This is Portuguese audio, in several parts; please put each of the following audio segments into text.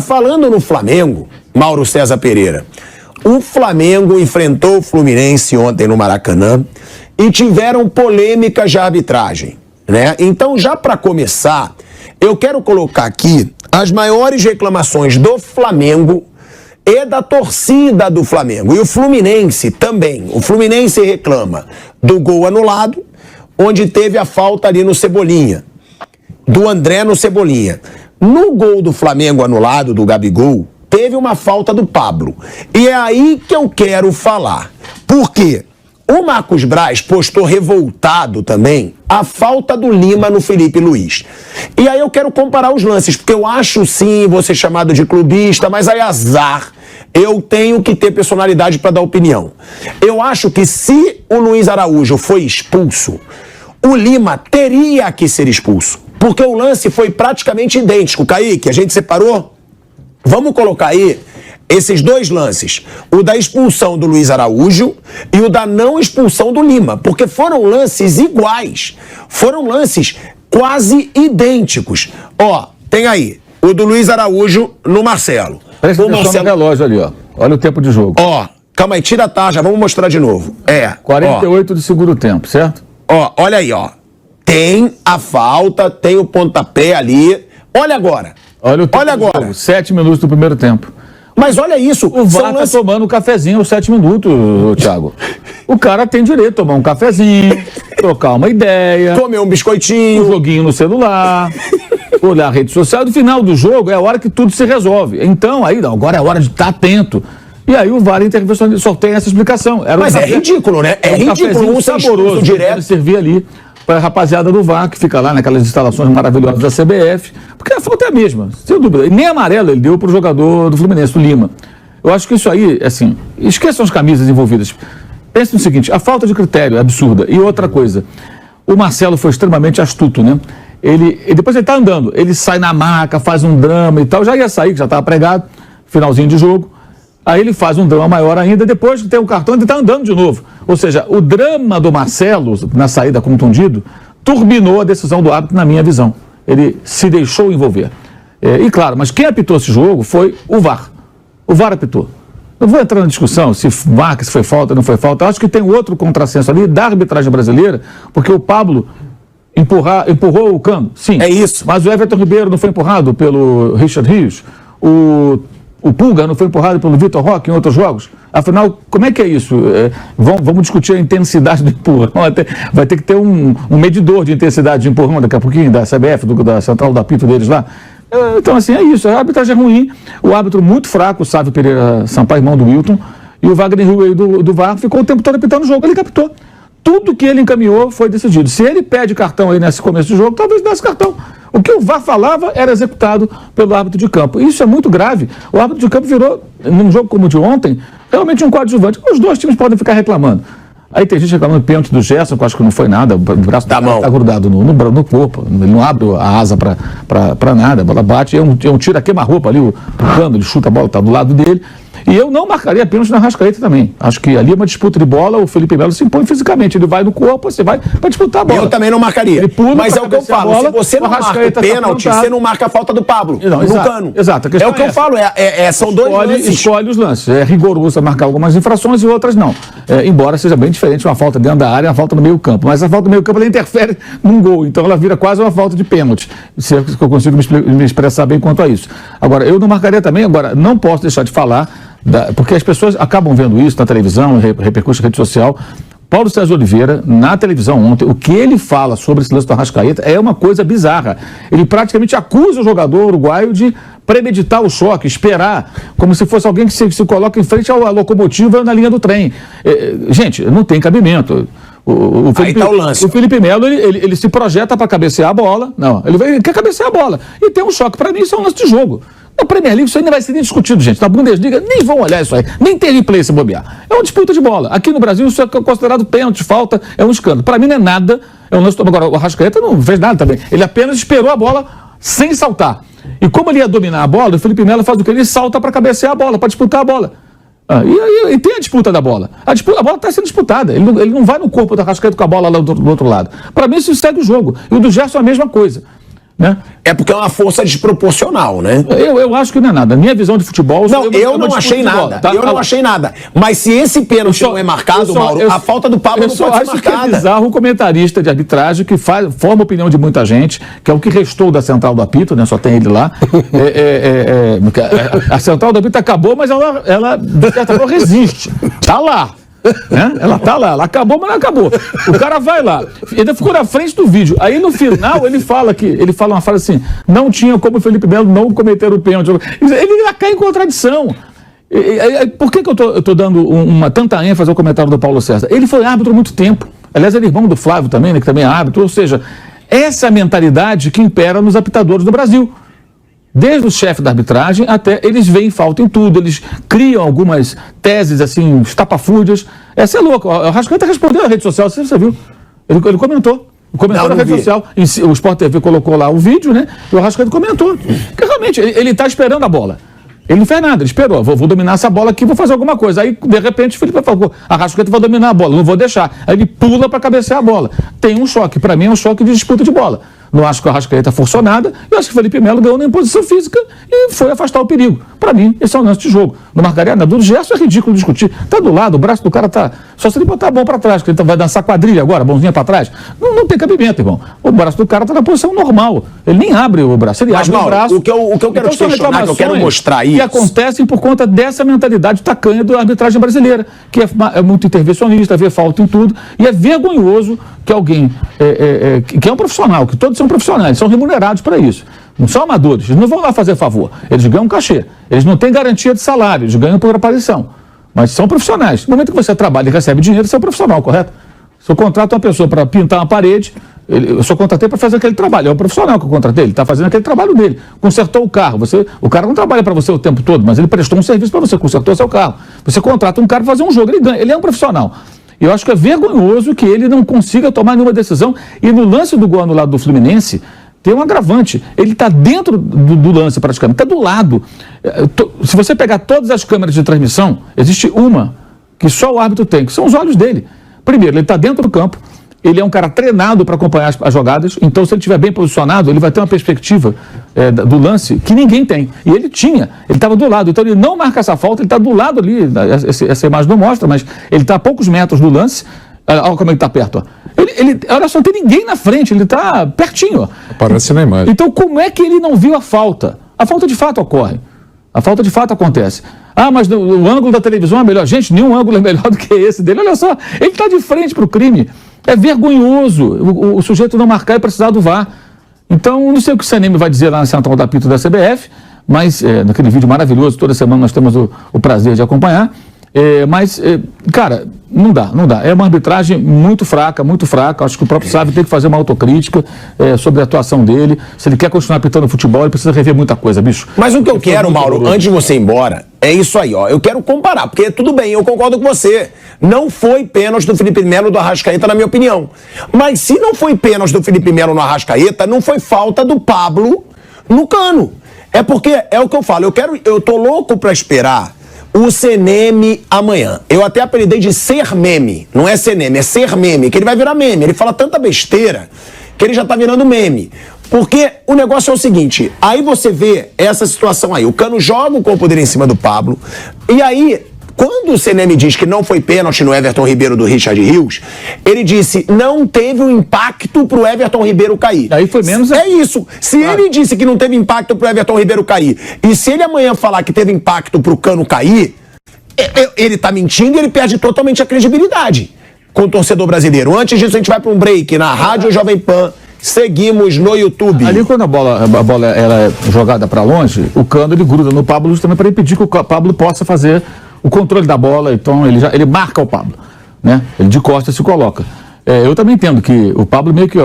falando no Flamengo, Mauro César Pereira, o Flamengo enfrentou o Fluminense ontem no Maracanã e tiveram polêmicas de arbitragem, né? Então, já para começar, eu quero colocar aqui as maiores reclamações do Flamengo e da torcida do Flamengo. E o Fluminense também. O Fluminense reclama do gol anulado, onde teve a falta ali no Cebolinha, do André no Cebolinha. No gol do Flamengo anulado, do Gabigol, teve uma falta do Pablo. E é aí que eu quero falar. Por quê? O Marcos Braz postou revoltado também a falta do Lima no Felipe Luiz. E aí eu quero comparar os lances, porque eu acho sim, vou ser chamado de clubista, mas aí azar. Eu tenho que ter personalidade para dar opinião. Eu acho que se o Luiz Araújo foi expulso, o Lima teria que ser expulso. Porque o lance foi praticamente idêntico. Kaique, a gente separou? Vamos colocar aí esses dois lances. O da expulsão do Luiz Araújo e o da não expulsão do Lima. Porque foram lances iguais. Foram lances quase idênticos. Ó, tem aí o do Luiz Araújo no Marcelo. Presta atenção no relógio ali, ó. Olha o tempo de jogo. Ó, calma aí, tira a tarja, vamos mostrar de novo. 48 do segundo tempo, certo? Ó, olha aí, ó. Tem a falta, tem o pontapé ali. Olha agora. Olha o tempo agora. Jogo, 7 minutos do primeiro tempo. Mas olha isso. O VAR tá tomando um cafezinho aos 7 minutos, Thiago. O cara tem direito a tomar um cafezinho, trocar uma ideia. Comer um biscoitinho. Um joguinho no celular. Olhar a rede social. No final do jogo é a hora que tudo se resolve. Então, aí, não, agora é a hora de estar atento. E aí o VAR intervenção só tem essa explicação. Mas é ridículo, né? É ridículo. Um saboroso direto. Servir ali para a rapaziada do VAR, que fica lá naquelas instalações maravilhosas da CBF, porque a falta é a mesma, sem dúvida. E nem amarelo ele deu para o jogador do Fluminense, o Lima. Eu acho que isso aí, assim, esqueçam as camisas envolvidas. Pense no seguinte, a falta de critério é absurda. E outra coisa, o Marcelo foi extremamente astuto, né? Depois ele está andando, ele sai na maca, faz um drama e tal, já ia sair, que já estava pregado, finalzinho de jogo. Aí ele faz um drama maior ainda, depois que tem o cartão, ele está andando de novo. Ou seja, o drama do Marcelo, na saída contundido, turbinou a decisão do árbitro, na minha visão. Ele se deixou envolver. E claro, mas quem apitou esse jogo foi o VAR. O VAR apitou. Não vou entrar na discussão se marca, se foi falta ou não foi falta. Eu acho que tem outro contrassenso ali da arbitragem brasileira, porque o Pablo empurrou o Cano. Sim. É isso. Mas o Everton Ribeiro não foi empurrado pelo Richard Rios. O Pulga não foi empurrado pelo Vitor Roque em outros jogos? Afinal, como é que é isso? Vamos discutir a intensidade do empurrão. Vai ter que ter um medidor de intensidade de empurrão daqui a pouquinho, da CBF, da central do apito deles lá. Então, assim, é isso. A arbitragem é ruim. O árbitro muito fraco, o Sávio Pereira Sampaio, irmão do Wilton, e o Wagner Rio do VAR ficou o tempo todo apitando o jogo. Ele captou. Tudo que ele encaminhou foi decidido. Se ele pede cartão aí nesse começo do jogo, talvez desse cartão. O que o VAR falava era executado pelo árbitro de campo. Isso é muito grave. O árbitro de campo virou, num jogo como o de ontem, realmente um coadjuvante. Os dois times podem ficar reclamando. Aí tem gente reclamando do pênalti do Gerson, que eu acho que não foi nada. O braço da mão está grudado no corpo. Ele não abre a asa para nada. A bola bate, é um tiro a queima-roupa ali, o Cano, ele chuta a bola, está do lado dele. E eu não marcaria pênalti na Arrascaeta também. Acho que ali é uma disputa de bola, o Felipe Melo se impõe fisicamente. Ele vai no corpo, você vai para disputar a bola. Eu também não marcaria. Ele pula, mas é o que eu falo, bola, se você não marca o pênalti, você não marca a falta do Pablo, no Cano. Exato. É o que eu falo, são dois lances. Escolhe os lances. É rigoroso a marcar algumas infrações e outras não. Embora seja bem diferente uma falta dentro da área e uma falta no meio campo. Mas a falta no meio campo ela interfere num gol, então ela vira quase uma falta de pênalti. Se eu consigo me expressar bem quanto a isso. Agora, eu não marcaria também, não posso deixar de falar, porque as pessoas acabam vendo isso na televisão, repercute na rede social. Paulo César Oliveira, na televisão ontem, o que ele fala sobre esse lance do Arrascaeta é uma coisa bizarra. Ele praticamente acusa o jogador uruguaio de premeditar o choque, esperar, como se fosse alguém que se coloca em frente à locomotiva na linha do trem. Gente, não tem cabimento. Aí tá o lance. O Felipe Melo, ele se projeta para cabecear a bola. Não, ele quer cabecear a bola. E tem um choque. Para mim, isso é um lance de jogo. Na Premier League isso aí não vai ser nem discutido, gente. Na Bundesliga nem vão olhar isso aí. Nem tem replay se bobear. É uma disputa de bola. Aqui no Brasil isso é considerado pênalti, falta, é um escândalo. Para mim não é nada. É um lance. Agora, o Arrascaeta não fez nada também. Ele apenas esperou a bola sem saltar. E como ele ia dominar a bola, o Felipe Melo faz o quê? Ele salta para cabecear a bola, para disputar a bola. E tem a disputa da bola. A bola está sendo disputada. Ele não vai no corpo do Arrascaeta com a bola lá do outro lado. Para mim isso segue o jogo. E o do Gerson é a mesma coisa. Né? É porque é uma força desproporcional, né? Eu acho que não é nada. Minha visão de futebol... Não, eu não achei nada. Tá? Eu não achei nada. Mas se esse pênalti não é marcado, Mauro, a falta do Pablo não pode ser marcada. Que é bizarro o comentarista de arbitragem que forma a opinião de muita gente, que é o que restou da central do apito, né? Só tem ele lá. A central do apito acabou, mas ela de certa forma, resiste. Tá lá. Né? Ela tá lá, ela acabou, mas não acabou. O cara vai lá, ainda ficou na frente do vídeo. Aí no final ele fala uma frase assim: não tinha como o Felipe Melo não cometer o pênalti. Ele já cai em contradição. Por que eu tô dando tanta ênfase ao comentário do Paulo César? Ele foi árbitro há muito tempo. Aliás, ele é irmão do Flávio também, né, que também é árbitro. Ou seja, essa é a mentalidade que impera nos apitadores do Brasil. Desde o chefe da arbitragem até eles veem falta em tudo, eles criam algumas teses assim, estapafúrdias. Essa é louca. O Arrascaeta respondeu na rede social, você viu? Ele comentou. Comentou na rede social. O Sport TV colocou lá o vídeo, né? E o Arrascaeta comentou. Porque realmente ele está esperando a bola. Ele não fez nada, ele esperou. Vou dominar essa bola aqui, vou fazer alguma coisa. Aí, de repente, o Felipe falou: Arrascaeta vai dominar a bola, não vou deixar. Aí ele pula para cabecear a bola. Tem um choque. Para mim é um choque de disputa de bola. Não acho que o Arrascaeta forçou nada. Eu acho que o Felipe Melo ganhou na imposição física e foi afastar o perigo. Para mim, esse é um lance de jogo. Não marcaria nada. Do Gerson é ridículo discutir. Tá do lado, o braço do cara tá... Só se ele botar a mão para trás, que ele vai dançar quadrilha agora, mãozinha para trás. Não tem cabimento, irmão. O braço do cara tá na posição normal. Ele nem abre o braço. Ele abre o braço. O que eu quero te questionar, que eu quero mostrar isso... que acontecem por conta dessa mentalidade tacanha da arbitragem brasileira, que é muito intervencionista, vê falta em tudo, e é vergonhoso que alguém, que é um profissional, que todos são profissionais, são remunerados para isso. Não são amadores, eles não vão lá fazer favor. Eles ganham um cachê. Eles não têm garantia de salário, eles ganham por aparição. Mas são profissionais. No momento que você trabalha e recebe dinheiro, você é um profissional, correto? Se eu contrato uma pessoa para pintar uma parede, eu só contratei para fazer aquele trabalho. É um profissional que eu contratei, ele está fazendo aquele trabalho dele. Consertou o carro. O cara não trabalha para você o tempo todo, mas ele prestou um serviço para você, consertou seu carro. Você contrata um cara para fazer um jogo, ele ganha, ele é um profissional. Eu acho que é vergonhoso que ele não consiga tomar nenhuma decisão. E no lance do gol anulado do Fluminense, tem um agravante. Ele está dentro do lance praticamente, está do lado. Se você pegar todas as câmeras de transmissão, existe uma que só o árbitro tem, que são os olhos dele. Primeiro, ele está dentro do campo, ele é um cara treinado para acompanhar as jogadas, então se ele estiver bem posicionado, ele vai ter uma perspectiva do lance que ninguém tem. E ele estava do lado, então ele não marca essa falta, ele está do lado ali, essa imagem não mostra, mas ele está a poucos metros do lance. Olha como ele está perto. Ó. Olha só, não tem ninguém na frente, ele está pertinho. Ó. Aparece na imagem. Então como é que ele não viu a falta? A falta de fato ocorre. A falta de fato acontece. Ah, mas o ângulo da televisão é melhor. Gente, nenhum ângulo é melhor do que esse dele. Olha só, ele está de frente para o crime. É vergonhoso o sujeito não marcar e precisar do VAR. Então, não sei o que o CNM vai dizer lá na central do apito da CBF, mas naquele vídeo maravilhoso, toda semana nós temos o prazer de acompanhar. Cara, não dá. É uma arbitragem muito fraca. Acho que o próprio Sávio tem que fazer uma autocrítica sobre a atuação dele. Se ele quer continuar apitando futebol, ele precisa rever muita coisa, bicho. Mas o que eu quero, Mauro, antes de você ir embora, é isso aí, ó. Eu quero comparar, porque tudo bem, eu concordo com você. Não foi pênalti do Felipe Melo do Arrascaeta, na minha opinião. Mas se não foi pênalti do Felipe Melo no Arrascaeta, não foi falta do Pablo no Cano. É porque, é o que eu falo, eu tô louco pra esperar o CNM amanhã. Eu até apelidei de ser meme. Não é CNM, é ser meme, que ele vai virar meme. Ele fala tanta besteira que ele já tá virando meme. Porque o negócio é o seguinte, aí você vê essa situação aí. O Cano joga o corpo dele em cima do Pablo, e aí, quando o CNM diz que não foi pênalti no Everton Ribeiro do Richard Rios, ele disse, não teve um impacto pro Everton Ribeiro cair. Aí foi menos... É isso. Se ele disse que não teve impacto pro Everton Ribeiro cair, e se ele amanhã falar que teve impacto pro Cano cair, ele tá mentindo e ele perde totalmente a credibilidade com o torcedor brasileiro. Antes disso, a gente vai para um break na Rádio Jovem Pan. Seguimos no YouTube. Ali quando a bola ela é jogada para longe, o Cano ele gruda no Pablo justamente para impedir que o Pablo possa fazer o controle da bola. Então ele marca o Pablo, né? Ele de costas se coloca. Eu também entendo que o Pablo meio que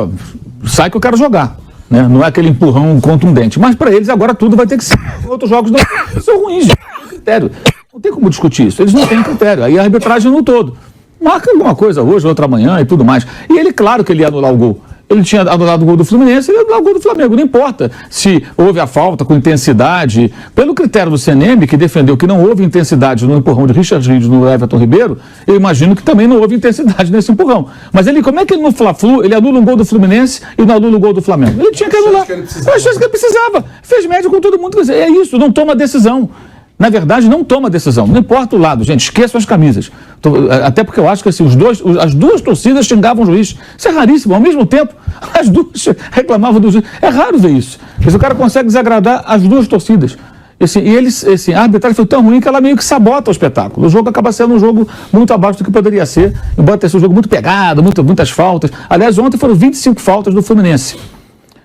sai que eu quero jogar, né? Não é aquele empurrão contundente. Mas para eles agora tudo vai ter que ser. Outros jogos não são ruins, gente. Não tem critério. Não tem como discutir isso. Eles não têm critério. Aí a arbitragem no todo marca alguma coisa hoje, outra amanhã e tudo mais. E ele, claro que ele ia anular o gol. ele tinha anulado o gol do Fluminense, ele anulou o gol do Flamengo. Não importa se houve a falta com intensidade. Pelo critério do CNM, que defendeu que não houve intensidade no empurrão de Richard Rios no Everton Ribeiro, eu imagino que também não houve intensidade nesse empurrão. Mas como é que ele no Fla-Flu, ele anula um gol do Fluminense e não anula o gol do Flamengo? Ele tinha que anular. Eu achei que ele precisava. Fez média com todo mundo. Quer dizer, é isso, não toma decisão. Na verdade, não toma decisão. Não importa o lado, gente, esqueçam as camisas. Até porque eu acho que assim, as duas torcidas xingavam o juiz. Isso é raríssimo. Ao mesmo tempo, as duas reclamavam do juiz. É raro ver isso. Mas o cara consegue desagradar as duas torcidas. A arbitragem foi tão ruim que ela meio que sabota o espetáculo. O jogo acaba sendo um jogo muito abaixo do que poderia ser, embora tenha sido um jogo muito pegado, muitas faltas. Aliás, ontem foram 25 faltas do Fluminense.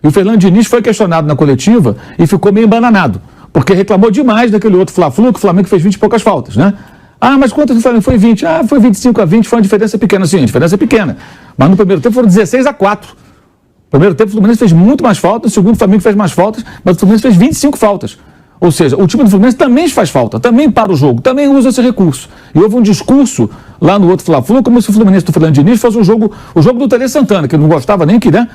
E o Fernando Diniz foi questionado na coletiva e ficou meio embananado, porque reclamou demais daquele outro Fla-Flu, que o Flamengo fez 20 e poucas faltas, né? Mas quantas o Flamengo foi 20? Foi 25-20, foi uma diferença pequena. Sim, a diferença é pequena. Mas no primeiro tempo foram 16-4. No primeiro tempo o Fluminense fez muito mais faltas, no segundo o Flamengo fez mais faltas, mas o Fluminense fez 25 faltas. Ou seja, o time do Fluminense também faz falta, também para o jogo, também usa esse recurso. E houve um discurso lá no outro Fla-Flu, como se o Fluminense do Fernando Diniz fosse o jogo do Tele Santana, que ele não gostava nem que, né?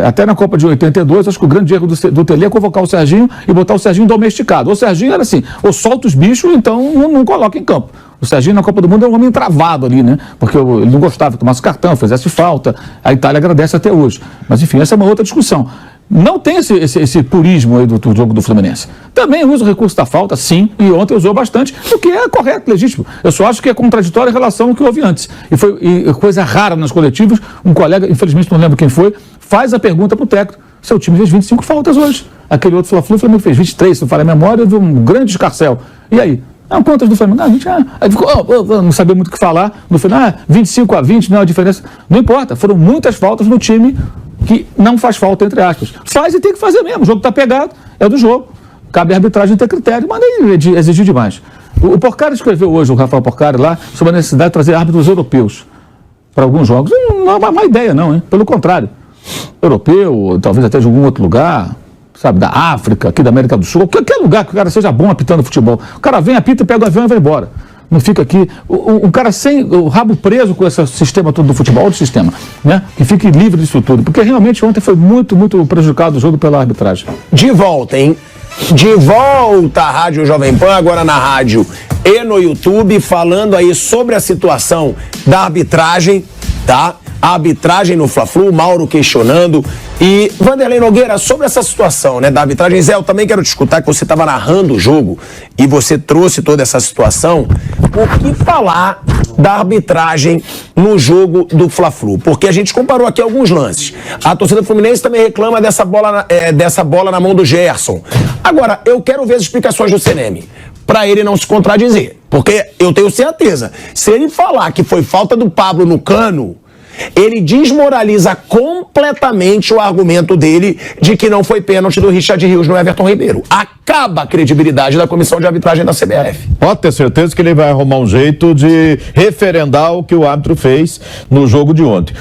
Até na Copa de 82, acho que o grande erro do Tele é convocar o Serginho e botar o Serginho domesticado. O Serginho era assim, ou solta os bichos, então não coloca em campo. O Serginho na Copa do Mundo é um homem travado ali, né? Porque ele não gostava que tomasse cartão, fizesse falta. A Itália agradece até hoje. Mas enfim, essa é uma outra discussão. Não tem esse purismo aí do jogo do Fluminense. Também usa o recurso da falta, sim, e ontem usou bastante, o que é correto, legítimo. Eu só acho que é contraditório em relação ao que houve antes. E coisa rara nas coletivas, um colega, infelizmente não lembro quem foi, faz a pergunta para o técnico: seu time fez 25 faltas hoje. Aquele outro Fla-Flu, o Flamengo fez 23, se não falha a memória, houve um grande escarcéu. E aí? Quantas do Flamengo? Aí ficou, não sabia muito o que falar. No final, 25-20, não é a diferença. Não importa, foram muitas faltas no time que não faz falta, entre aspas. Faz e tem que fazer mesmo. O jogo está pegado, é do jogo. Cabe a arbitragem ter critério, mas nem exigiu demais. O Porcari escreveu hoje, o Rafael Porcari, lá, sobre a necessidade de trazer árbitros europeus para alguns jogos. Não é uma má ideia, não, hein? Pelo contrário. Europeu, talvez até de algum outro lugar, sabe, da África, aqui da América do Sul, qualquer lugar que o cara seja bom apitando futebol. O cara vem, apita, pega o avião e vai embora. Não fica aqui, o cara sem o rabo preso com esse sistema todo do futebol, outro sistema, né? Que fique livre disso tudo, porque realmente ontem foi muito prejudicado o jogo pela arbitragem. De volta, hein? De volta à Rádio Jovem Pan, agora na rádio e no YouTube, falando aí sobre a situação da arbitragem, tá? A arbitragem no Fla-Flu, Mauro questionando. E Vanderlei Nogueira, sobre essa situação, né, da arbitragem, Zé, eu também quero te escutar, que você estava narrando o jogo e você trouxe toda essa situação. O que falar da arbitragem no jogo do Fla-Flu? Porque a gente comparou aqui alguns lances. A torcida do Fluminense também reclama dessa bola na mão do Gerson. Agora, eu quero ver as explicações do CNM, para ele não se contradizer. Porque eu tenho certeza, se ele falar que foi falta do Pablo no Cano, ele desmoraliza completamente o argumento dele de que não foi pênalti do Richard Rios no Everton Ribeiro. Acaba a credibilidade da comissão de arbitragem da CBF. Pode ter certeza que ele vai arrumar um jeito de referendar o que o árbitro fez no jogo de ontem.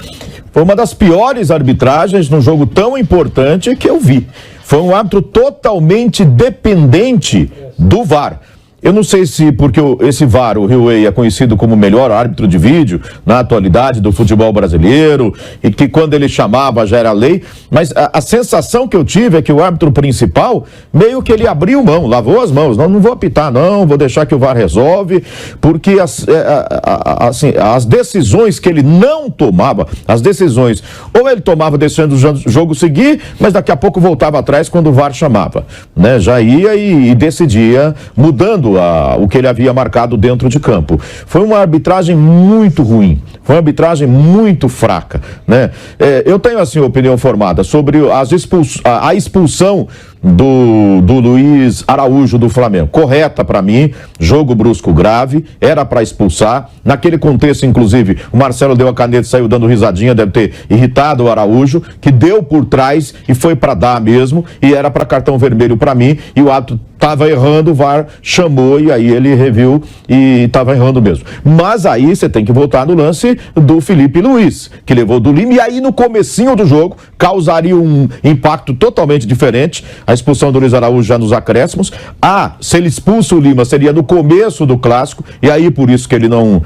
Foi uma das piores arbitragens num jogo tão importante que eu vi. Foi um árbitro totalmente dependente do VAR. Eu não sei se porque esse VAR, o Huawei, é conhecido como o melhor árbitro de vídeo na atualidade do futebol brasileiro e que quando ele chamava já era lei, mas a sensação que eu tive é que o árbitro principal meio que ele abriu mão, lavou as mãos, não vou apitar não, vou deixar que o VAR resolve, porque as decisões que ele não tomava, as decisões, ou ele tomava deixando o jogo seguir, mas daqui a pouco voltava atrás quando o VAR chamava, né? Já ia e decidia mudando o que ele havia marcado dentro de campo. Foi uma arbitragem muito ruim, foi uma arbitragem muito fraca, né? Eu tenho assim opinião formada sobre a expulsão do Luiz Araújo do Flamengo. Correta para mim, jogo brusco grave, era para expulsar. Naquele contexto, inclusive, o Marcelo deu a caneta e saiu dando risadinha, deve ter irritado o Araújo, que deu por trás e foi para dar mesmo, e era para cartão vermelho para mim, e o árbitro estava errando, o VAR chamou e aí ele reviu e estava errando mesmo. Mas aí você tem que voltar no lance do Felipe Luiz, que levou do Lima, e aí no comecinho do jogo causaria um impacto totalmente diferente, a expulsão do Luiz Araújo já nos acréscimos. Se ele expulsa o Lima seria no começo do clássico, e aí por isso que ele não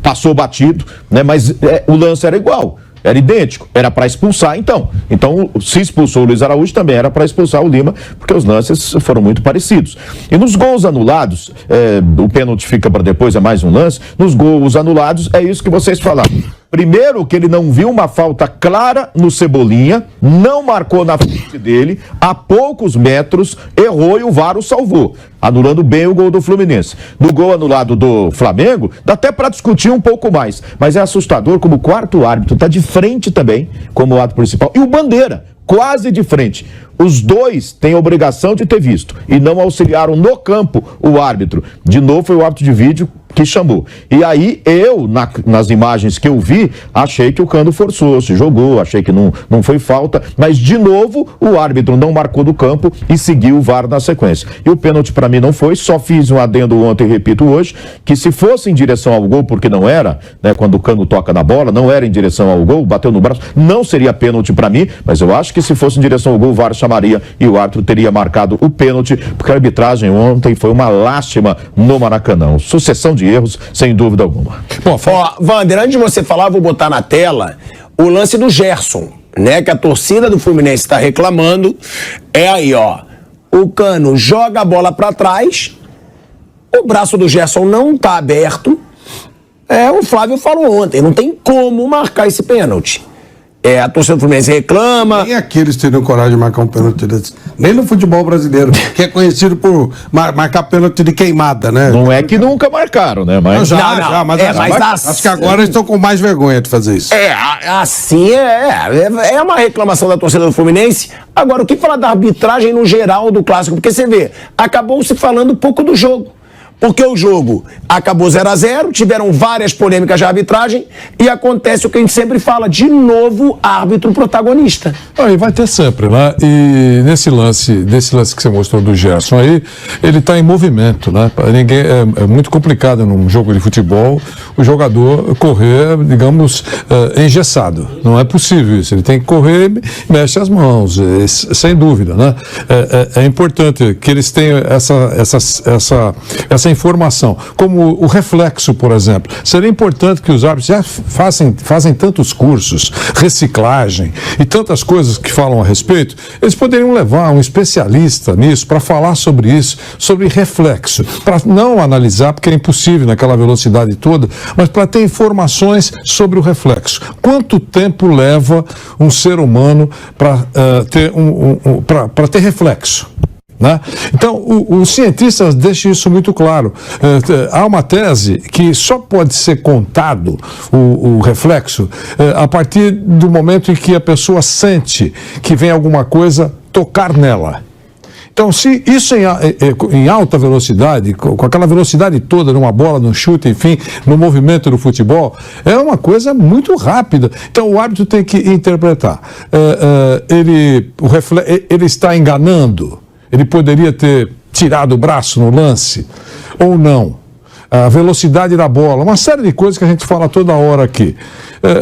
passou batido, né? Mas o lance era igual. Era idêntico, era para expulsar então. Então, se expulsou o Luiz Araújo, também era para expulsar o Lima, porque os lances foram muito parecidos. E nos gols anulados, o pênalti fica para depois, é mais um lance. Nos gols anulados, é isso que vocês falaram. Primeiro, que ele não viu uma falta clara no Cebolinha, não marcou na frente dele, a poucos metros, errou e o VAR o salvou, anulando bem o gol do Fluminense. No gol anulado do Flamengo, dá até para discutir um pouco mais, mas é assustador como o quarto árbitro está de frente também, como o ato principal, e o Bandeira, quase de frente. Os dois têm a obrigação de ter visto e não auxiliaram no campo o árbitro. De novo, foi o árbitro de vídeo que chamou. E aí, nas imagens que eu vi, achei que o Cano forçou, se jogou, achei que não foi falta, mas de novo, o árbitro não marcou do campo e seguiu o VAR na sequência. E o pênalti para mim não foi, só fiz um adendo ontem e repito hoje, que se fosse em direção ao gol, porque não era, né, quando o Cano toca na bola, não era em direção ao gol, bateu no braço, não seria pênalti para mim, mas eu acho que se fosse em direção ao gol, o VAR chamaria e o árbitro teria marcado o pênalti, porque a arbitragem ontem foi uma lástima no Maracanã. Sucessão de erros, sem dúvida alguma. Bom, Wander, antes de você falar, vou botar na tela o lance do Gerson, né? Que a torcida do Fluminense está reclamando. É aí, ó. O Cano joga a bola para trás, o braço do Gerson não tá aberto. O Flávio falou ontem, não tem como marcar esse pênalti. A torcida do Fluminense reclama. Nem aqueles teriam coragem de marcar um pênalti desse. Nem no futebol brasileiro, que é conhecido por marcar pênalti de queimada, né? Não é que nunca marcaram, né? Mas acho que agora eles estão com mais vergonha de fazer isso. Assim é uma reclamação da torcida do Fluminense. Agora, o que falar da arbitragem no geral do Clássico? Porque você vê, acabou se falando um pouco do jogo. Porque o jogo acabou 0-0, tiveram várias polêmicas de arbitragem e acontece o que a gente sempre fala, de novo, árbitro protagonista. E vai ter sempre, né? E nesse lance que você mostrou do Gerson aí, ele está em movimento, né? Ninguém, é muito complicado num jogo de futebol o jogador correr, digamos, engessado. Não é possível isso. Ele tem que correr e mexe as mãos, sem dúvida, né? É importante que eles tenham essa informação, como o reflexo, por exemplo. Seria importante que os árbitros já fazem tantos cursos, reciclagem e tantas coisas que falam a respeito, eles poderiam levar um especialista nisso para falar sobre isso, sobre reflexo, para não analisar, porque é impossível naquela velocidade toda, mas para ter informações sobre o reflexo. Quanto tempo leva um ser humano para ter reflexo? Né? Então, os cientistas deixam isso muito claro. Há uma tese que só pode ser contado o reflexo a partir do momento em que a pessoa sente que vem alguma coisa tocar nela. Então, se isso em alta velocidade, com aquela velocidade toda numa bola, num chute, enfim, no movimento do futebol, é uma coisa muito rápida. Então, o árbitro tem que interpretar. Ele está enganando. Ele poderia ter tirado o braço no lance ou não. A velocidade da bola, uma série de coisas que a gente fala toda hora aqui.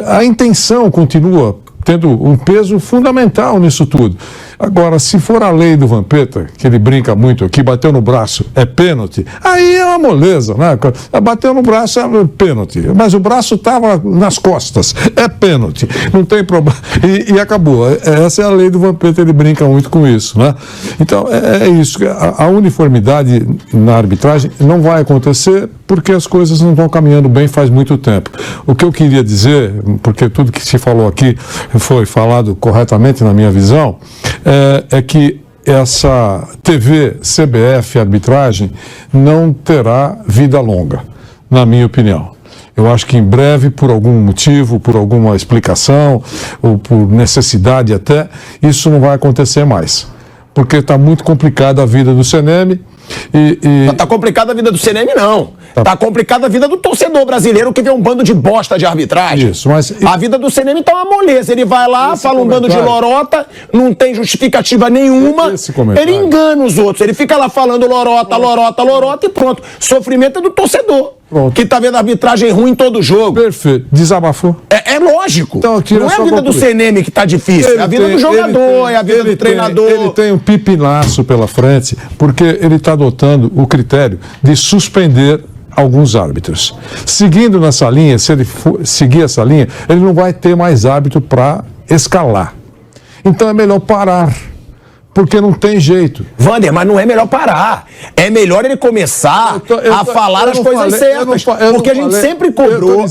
A intenção continua tendo um peso fundamental nisso tudo. Agora, se for a lei do Vampeta, que ele brinca muito aqui, bateu no braço, é pênalti, aí é uma moleza, né? Bateu no braço, é pênalti, mas o braço estava nas costas, é pênalti, não tem problema, e acabou. Essa é a lei do Vampeta, ele brinca muito com isso, né? Então, é isso, a uniformidade na arbitragem não vai acontecer porque as coisas não estão caminhando bem faz muito tempo. O que eu queria dizer, porque tudo que se falou aqui foi falado corretamente na minha visão, é que essa TV, CBF, arbitragem, não terá vida longa, na minha opinião. Eu acho que em breve, por algum motivo, por alguma explicação, ou por necessidade até, isso não vai acontecer mais. Porque está muito complicada a vida do CNM. Não está complicada a vida do CNM, não. Está complicada a vida do torcedor brasileiro que vê um bando de bosta de arbitragem. Isso, mas... A vida do CNM está uma moleza. Ele vai lá, fala um bando de lorota, não tem justificativa nenhuma. Ele engana os outros. Ele fica lá falando lorota e pronto. Sofrimento é do torcedor. Pronto. Que tá vendo a arbitragem ruim em todo jogo. Perfeito. Desabafou. É lógico. Então, não é a vida do CNM que tá difícil. É a vida do jogador, é a vida do treinador. Ele tem um pipinaço pela frente, porque ele está adotando o critério de suspender alguns árbitros. Seguindo nessa linha, se ele seguir essa linha, ele não vai ter mais árbitro para escalar. Então é melhor parar, porque não tem jeito. Wander, mas não é melhor parar. É melhor ele começar a falar as coisas certas. Porque a gente sempre cobrou,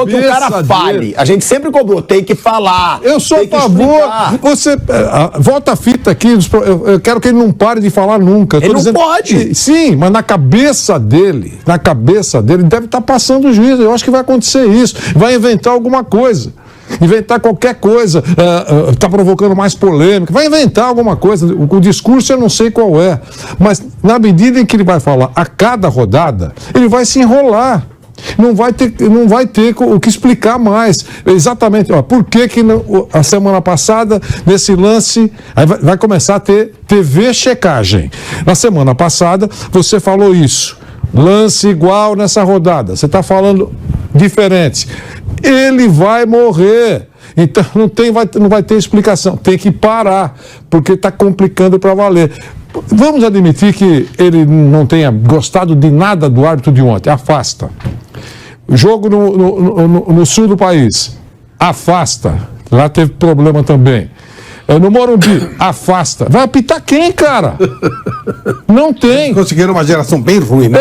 que o cara fale. A gente sempre cobrou, tem que falar. Eu sou a favor. Você volta a fita aqui, eu quero que ele não pare de falar nunca. Ele não pode. Sim, mas na cabeça dele deve estar passando o juízo. Eu acho que vai acontecer isso. Vai inventar alguma coisa. Inventar qualquer coisa, está provocando mais polêmica, vai inventar alguma coisa, o discurso eu não sei qual é, mas na medida em que ele vai falar a cada rodada, ele vai se enrolar, não vai ter o que explicar mais, exatamente, por que a semana passada, nesse lance, aí vai começar a ter TV checagem, na semana passada você falou isso, lance igual nessa rodada, você está falando diferente. Ele vai morrer. Então não vai ter explicação. Tem que parar, porque está complicando para valer. Vamos admitir que ele não tenha gostado de nada do árbitro de ontem. Afasta. Jogo no sul do país. Afasta. Lá teve problema também. No Morumbi, afasta. Vai apitar quem, cara? Não tem. Eles conseguiram uma geração bem ruim, né?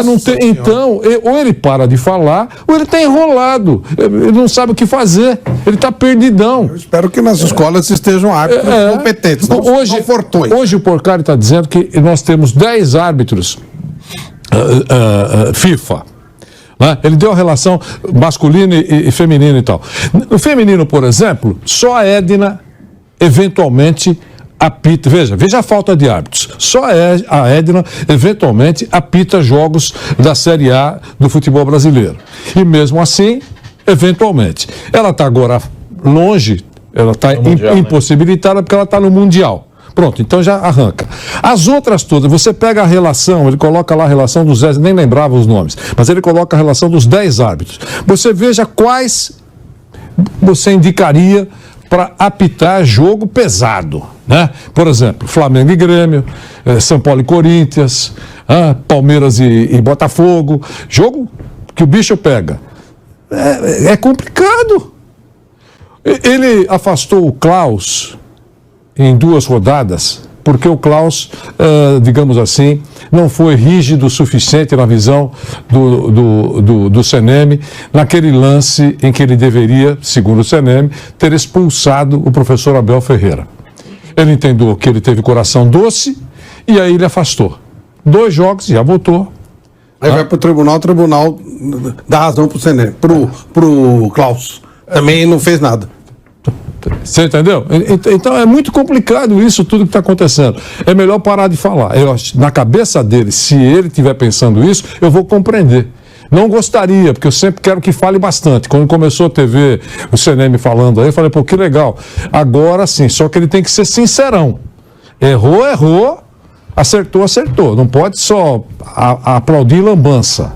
Não tem. Então, ou ele para de falar, ou ele está enrolado. Ele não sabe o que fazer. Ele está perdidão. Eu espero que nas escolas estejam árbitros competentes, não fortões. Hoje o Porcari está dizendo que nós temos 10 árbitros FIFA. Ele deu a relação masculina e feminina e tal. No feminino, por exemplo, só a Edna eventualmente apita, veja a falta de árbitros, só a Edna eventualmente apita jogos da Série A do futebol brasileiro, e mesmo assim, eventualmente, ela está agora longe, ela está impossibilitada, porque ela está no Mundial. Pronto, então já arranca. As outras todas, você pega a relação, ele coloca lá a relação dos 10, nem lembrava os nomes, mas ele coloca a relação dos 10 árbitros. Você veja quais você indicaria para apitar jogo pesado, né? Por exemplo, Flamengo e Grêmio, São Paulo e Corinthians, Palmeiras e Botafogo, jogo que o bicho pega. É complicado. Ele afastou o Klaus em 2 rodadas, porque o Klaus, digamos assim, não foi rígido o suficiente na visão do CNM, naquele lance em que ele deveria, segundo o CNM, ter expulsado o professor Abel Ferreira. Ele entendeu que ele teve coração doce e aí ele afastou. 2 jogos, já voltou. Aí vai para o tribunal dá razão para o CNM, pro Klaus. Também não fez nada. Você entendeu? Então é muito complicado isso tudo que está acontecendo. É melhor parar de falar. Na cabeça dele, se ele estiver pensando isso, eu vou compreender. Não gostaria, porque eu sempre quero que fale bastante. Quando começou a TV, o CNM falando aí, eu falei, pô, que legal. Agora sim, só que ele tem que ser sincerão. Errou, acertou. Não pode só aplaudir lambança.